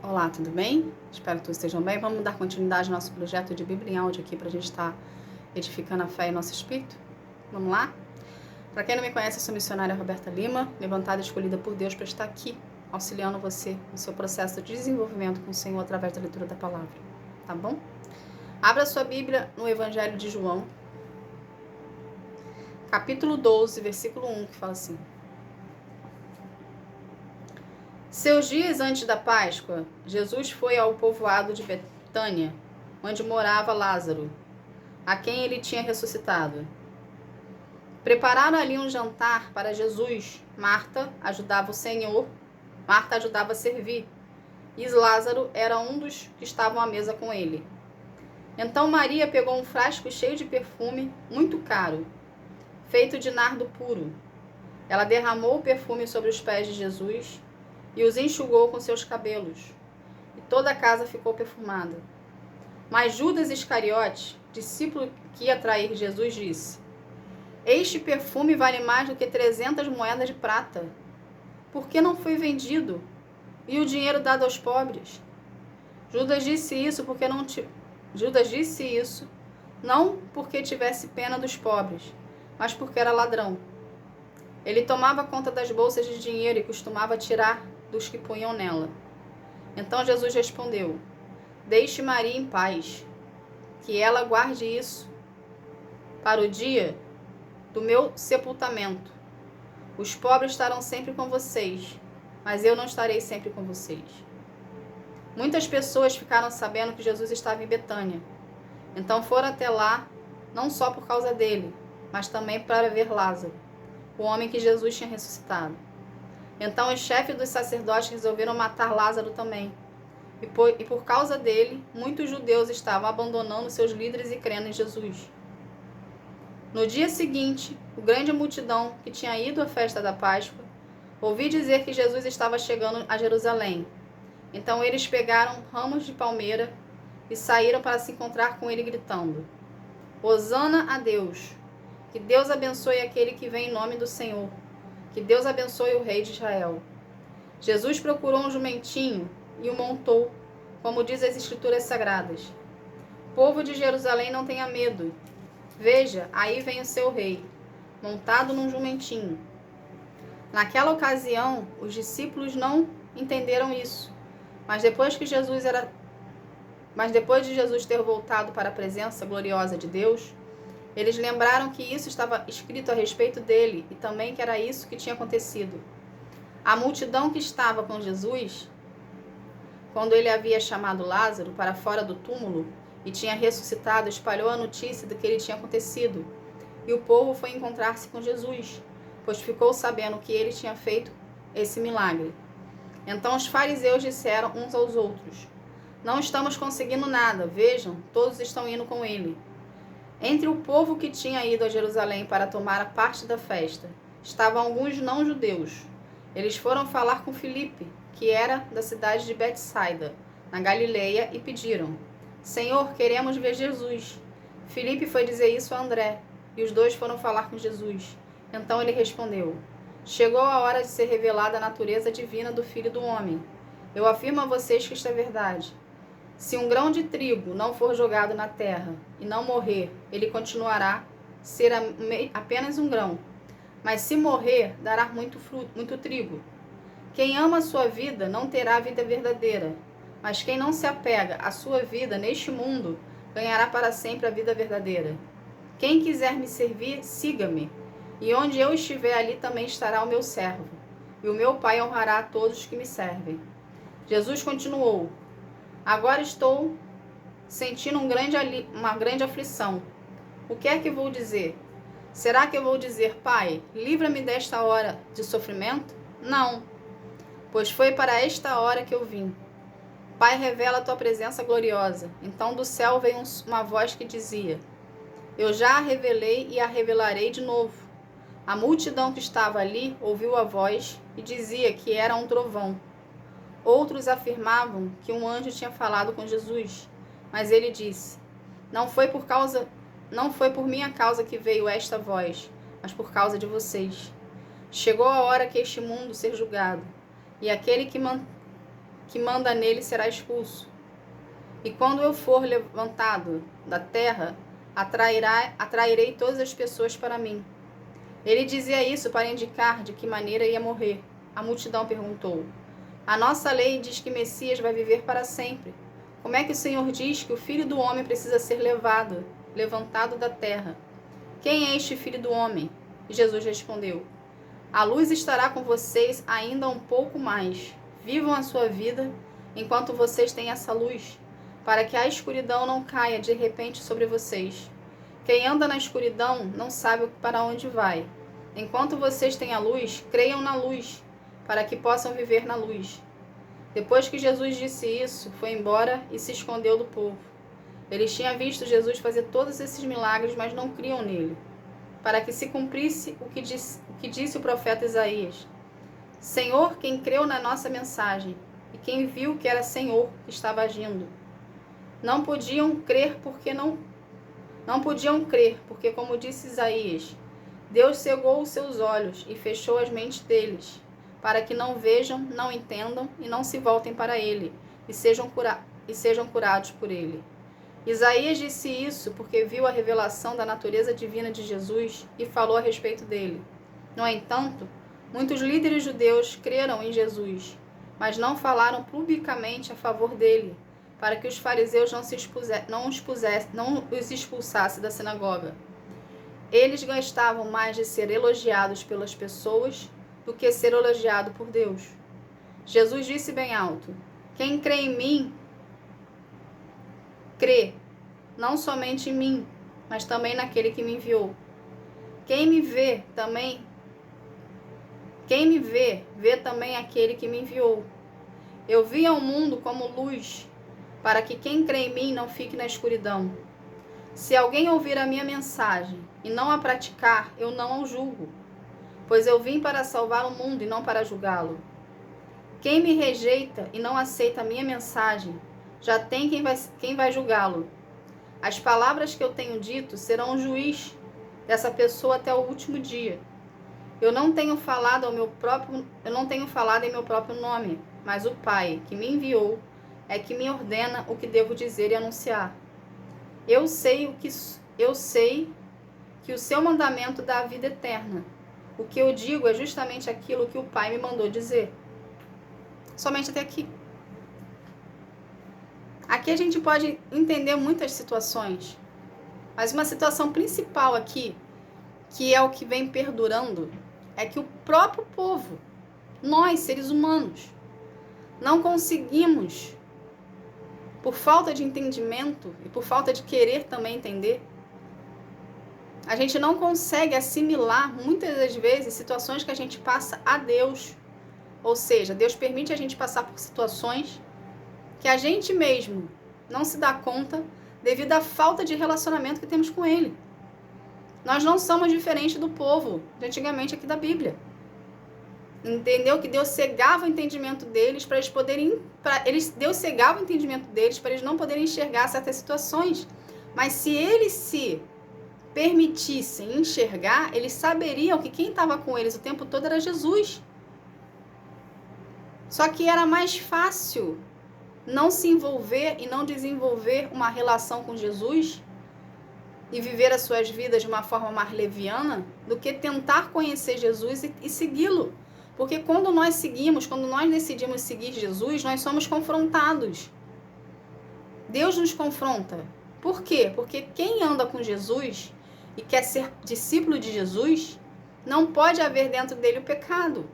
Olá, tudo bem? Espero que todos estejam bem. Vamos dar continuidade ao nosso projeto de Bíblia em áudio aqui para a gente estar edificando a fé e nosso espírito? Vamos lá? Para quem não me conhece, eu sou a missionária Roberta Lima, levantada e escolhida por Deus para estar aqui, auxiliando você no seu processo de desenvolvimento com o Senhor através da leitura da palavra. Tá bom? Abra sua Bíblia no Evangelho de João, capítulo 12, versículo 1, que fala assim: Seus dias antes da Páscoa, Jesus foi ao povoado de Betânia, onde morava Lázaro, a quem ele tinha ressuscitado. Prepararam ali um jantar para Jesus. Marta ajudava a servir, e Lázaro era um dos que estavam à mesa com ele. Então Maria pegou um frasco cheio de perfume muito caro, feito de nardo puro. Ela derramou o perfume sobre os pés de Jesus e os enxugou com seus cabelos, e toda a casa ficou perfumada. Mas Judas Iscariote, discípulo que ia trair Jesus, disse: Este perfume vale mais do que 300 moedas de prata. Por que não foi vendido e o dinheiro dado aos pobres? Judas disse isso não porque tivesse pena dos pobres, mas porque era ladrão. Ele tomava conta das bolsas de dinheiro e costumava tirar dos que punham nela. Então Jesus respondeu: Deixe Maria em paz, que ela guarde isso para o dia do meu sepultamento. Os pobres estarão sempre com vocês, mas eu não estarei sempre com vocês. Muitas pessoas ficaram sabendo que Jesus estava em Betânia. Então foram até lá, não só por causa dele, mas também para ver Lázaro, o homem que Jesus tinha ressuscitado. Então os chefes dos sacerdotes resolveram matar Lázaro também. E por causa dele, muitos judeus estavam abandonando seus líderes e crendo em Jesus. No dia seguinte, a grande multidão que tinha ido à festa da Páscoa ouviu dizer que Jesus estava chegando a Jerusalém. Então eles pegaram ramos de palmeira e saíram para se encontrar com ele, gritando: Hosana a Deus! Que Deus abençoe aquele que vem em nome do Senhor! Que Deus abençoe o rei de Israel! Jesus procurou um jumentinho e o montou, como diz as Escrituras Sagradas. Povo de Jerusalém, não tenha medo. Veja, aí vem o seu rei, montado num jumentinho. Naquela ocasião, os discípulos não entenderam isso, mas depois de Jesus ter voltado para a presença gloriosa de Deus, eles lembraram que isso estava escrito a respeito dele e também que era isso que tinha acontecido. A multidão que estava com Jesus, quando ele havia chamado Lázaro para fora do túmulo e tinha ressuscitado, espalhou a notícia do que ele tinha acontecido. E o povo foi encontrar-se com Jesus, pois ficou sabendo que ele tinha feito esse milagre. Então os fariseus disseram uns aos outros: Não estamos conseguindo nada, vejam, todos estão indo com ele. Entre o povo que tinha ido a Jerusalém para tomar a parte da festa, estavam alguns não-judeus. Eles foram falar com Filipe, que era da cidade de Betsaida, na Galileia, e pediram: Senhor, queremos ver Jesus. Filipe foi dizer isso a André, e os dois foram falar com Jesus. Então ele respondeu: Chegou a hora de ser revelada a natureza divina do Filho do Homem. Eu afirmo a vocês que isto é verdade. Se um grão de trigo não for jogado na terra e não morrer, ele continuará a ser apenas um grão. Mas se morrer, dará muito fruto, muito trigo. Quem ama a sua vida não terá a vida verdadeira, mas quem não se apega à sua vida neste mundo, ganhará para sempre a vida verdadeira. Quem quiser me servir, siga-me, e onde eu estiver, ali também estará o meu servo, e o meu Pai honrará a todos os que me servem. Jesus continuou: Agora estou sentindo uma grande aflição. O que é que vou dizer? Será que eu vou dizer: Pai, livra-me desta hora de sofrimento? Não, pois foi para esta hora que eu vim. Pai, revela a tua presença gloriosa. Então do céu veio uma voz que dizia: Eu já a revelei e a revelarei de novo. A multidão que estava ali ouviu a voz e dizia que era um trovão. Outros afirmavam que um anjo tinha falado com Jesus, mas ele disse: Não foi por minha causa que veio esta voz, mas por causa de vocês. Chegou a hora que este mundo ser julgado, e aquele que que manda nele será expulso. E quando eu for levantado da terra, atrairei todas as pessoas para mim. Ele dizia isso para indicar de que maneira ia morrer. A multidão perguntou: a nossa lei diz que Messias vai viver para sempre. Como é que o Senhor diz que o Filho do Homem precisa ser levantado da terra? Quem é este Filho do Homem? E Jesus respondeu: a luz estará com vocês ainda um pouco mais. Vivam a sua vida enquanto vocês têm essa luz, para que a escuridão não caia de repente sobre vocês. Quem anda na escuridão não sabe para onde vai. Enquanto vocês têm a luz, creiam na luz, para que possam viver na luz. Depois que Jesus disse isso, foi embora e se escondeu do povo. Eles tinham visto Jesus fazer todos esses milagres, mas não criam nele, para que se cumprisse o que disse o profeta Isaías. Senhor, quem creu na nossa mensagem, e quem viu que era Senhor que estava agindo. Não podiam crer, porque, como disse Isaías, Deus cegou os seus olhos e fechou as mentes deles, para que não vejam, não entendam e não se voltem para ele, e sejam curados por ele. Isaías disse isso porque viu a revelação da natureza divina de Jesus e falou a respeito dele. No entanto, muitos líderes judeus creram em Jesus, mas não falaram publicamente a favor dele, para que os fariseus não os expulsassem da sinagoga. Eles gostavam mais de ser elogiados pelas pessoas do que ser elogiado por Deus. Jesus disse bem alto: quem crê em mim, crê não somente em mim, mas também naquele que me enviou. Quem me vê, vê também aquele que me enviou. Eu vim ao mundo como luz, para que quem crê em mim não fique na escuridão. Se alguém ouvir a minha mensagem e não a praticar, eu não o julgo, pois eu vim para salvar o mundo e não para julgá-lo. Quem me rejeita e não aceita a minha mensagem, já tem quem vai julgá-lo. As palavras que eu tenho dito serão o juiz dessa pessoa até o último dia. Eu não tenho falado em meu próprio nome, mas o Pai que me enviou é que me ordena o que devo dizer e anunciar. Eu sei que o seu mandamento dá a vida eterna. O que eu digo é justamente aquilo que o Pai me mandou dizer. Somente até aqui. Aqui a gente pode entender muitas situações, mas uma situação principal aqui, que é o que vem perdurando, é que o próprio povo, nós, seres humanos, não conseguimos, por falta de entendimento e por falta de querer também entender, a gente não consegue assimilar, muitas das vezes, situações que a gente passa a Deus. Ou seja, Deus permite a gente passar por situações que a gente mesmo não se dá conta devido à falta de relacionamento que temos com Ele. Nós não somos diferentes do povo de antigamente aqui da Bíblia. Entendeu? Que Deus cegava o entendimento deles para eles poderem... Deus cegava o entendimento deles para eles não poderem enxergar certas situações. Mas se eles se permitissem enxergar, eles saberiam que quem estava com eles o tempo todo era Jesus. Só que era mais fácil não se envolver e não desenvolver uma relação com Jesus e viver as suas vidas de uma forma mais leviana do que tentar conhecer Jesus e segui-lo. Porque quando nós decidimos seguir Jesus, nós somos confrontados. Deus nos confronta. Por quê? Porque quem anda com Jesus e quer ser discípulo de Jesus, não pode haver dentro dele o pecado.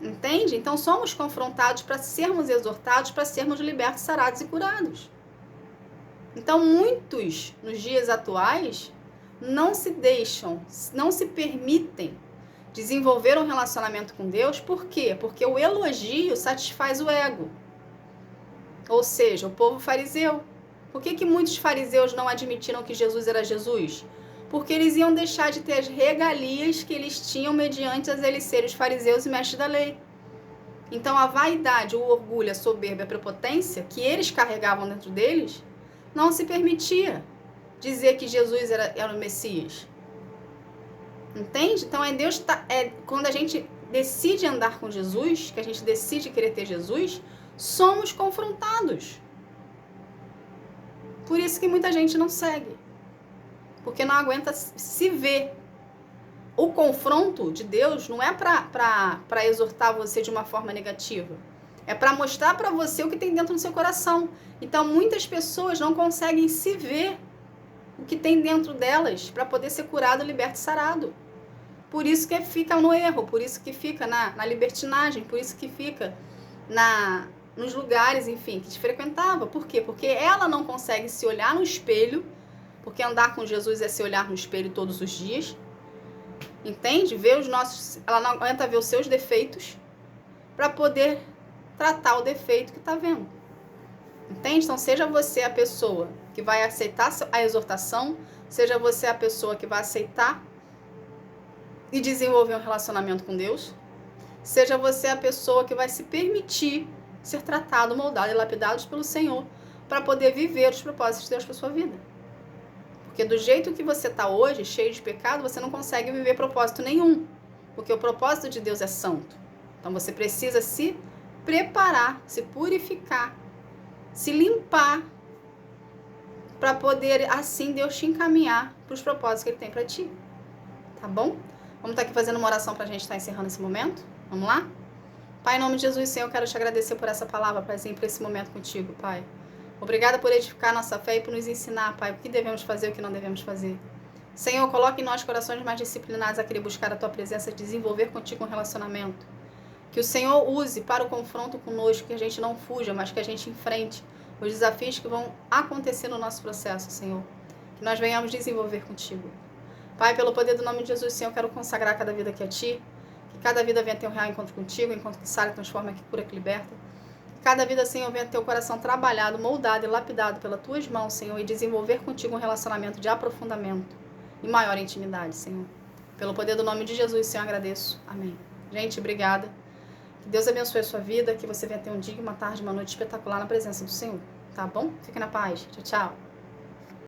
Entende? Então somos confrontados para sermos exortados, para sermos libertos, sarados e curados. Então muitos, nos dias atuais, não se permitem desenvolver um relacionamento com Deus. Por quê? Porque o elogio satisfaz o ego. Ou seja, o povo fariseu. Por que muitos fariseus não admitiram que Jesus era Jesus? Porque eles iam deixar de ter as regalias que eles tinham mediante eles serem os fariseus e mestres da lei. Então a vaidade, o orgulho, a soberba e a prepotência que eles carregavam dentro deles, não se permitia dizer que Jesus era o Messias. Entende? Então quando a gente decide andar com Jesus, que a gente decide querer ter Jesus, somos confrontados. Por isso que muita gente não segue. Porque não aguenta se ver. O confronto de Deus não é para exortar você de uma forma negativa. É para mostrar para você o que tem dentro do seu coração. Então, muitas pessoas não conseguem se ver o que tem dentro delas para poder ser curado, liberto e sarado. Por isso que fica no erro, por isso que fica na libertinagem, por isso que fica nos lugares, enfim, que te frequentava. Por quê? Porque ela não consegue se olhar no espelho, porque andar com Jesus é se olhar no espelho todos os dias. Entende? Ela não aguenta ver os seus defeitos para poder tratar o defeito que está vendo. Entende? Então, seja você a pessoa que vai aceitar a exortação, seja você a pessoa que vai aceitar e desenvolver um relacionamento com Deus, seja você a pessoa que vai se permitir ser tratado, moldado e lapidado pelo Senhor para poder viver os propósitos de Deus para sua vida. Porque do jeito que você está hoje, cheio de pecado, você não consegue viver propósito nenhum. Porque o propósito de Deus é santo. Então você precisa se preparar, se purificar, se limpar, para poder, assim, Deus te encaminhar para os propósitos que Ele tem para ti. Tá bom? Vamos estar aqui fazendo uma oração para a gente estar encerrando esse momento? Vamos lá? Pai, em nome de Jesus, Senhor, eu quero te agradecer por essa palavra, Paizinho, por esse momento contigo, Pai. Obrigada por edificar nossa fé e por nos ensinar, Pai, o que devemos fazer e o que não devemos fazer. Senhor, coloque em nós corações mais disciplinados a querer buscar a Tua presença e desenvolver contigo um relacionamento. Que o Senhor use para o confronto conosco, que a gente não fuja, mas que a gente enfrente os desafios que vão acontecer no nosso processo, Senhor. Que nós venhamos desenvolver contigo. Pai, pelo poder do nome de Jesus, Senhor, eu quero consagrar cada vida aqui a Ti. Que cada vida venha ter um real encontro contigo, encontro que sara, transforma, que cura, que liberta. Cada vida, Senhor, venha ter o coração trabalhado, moldado e lapidado pelas Tuas mãos, Senhor, e desenvolver contigo um relacionamento de aprofundamento e maior intimidade, Senhor. Pelo poder do nome de Jesus, Senhor, agradeço. Amém. Gente, obrigada. Que Deus abençoe a sua vida, que você venha ter um dia, uma tarde, uma noite espetacular na presença do Senhor. Tá bom? Fique na paz. Tchau, tchau.